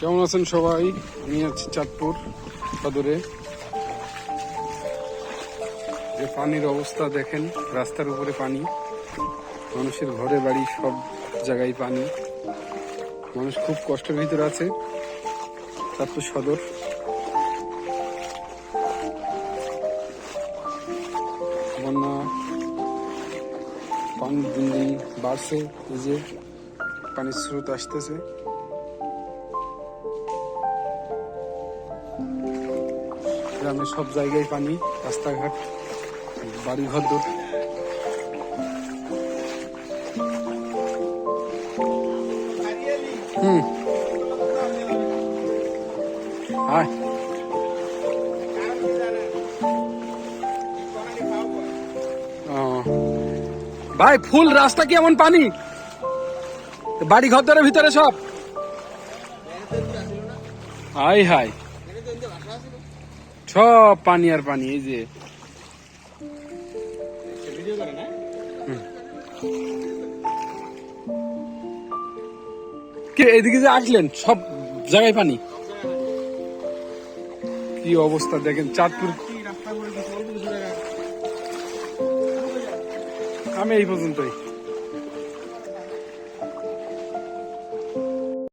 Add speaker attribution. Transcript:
Speaker 1: কেমন আছেন সবাই? আমি আছি চাঁদপুর সদরে। যে পানির অবস্থা দেখেন, রাস্তার উপরে পানি, মানুষের ঘরে বাড়ি সব জায়গায় পানি। মানুষ খুব কষ্টের ভিতরে আছে। চাঁদপুর সদর বন্যা, পানি দিন দিন বাড়ছে। এই যে পানির স্রোত আসতেছে। গ্রামের সব জায়গায় পানি, রাস্তাঘাট, বাড়ি ঘরদোর। হায় ভাই, ফুল রাস্তা কি এমন পানি? বাড়ি ঘরদোরের ভিতরে সব হাই হাই, সব পানি আর পানি। এই যে কে এদিকে যে আসলেন, সব জায়গায় পানি। কি অবস্থা দেখেন চাঁদপুর। আমি এই পর্যন্তই।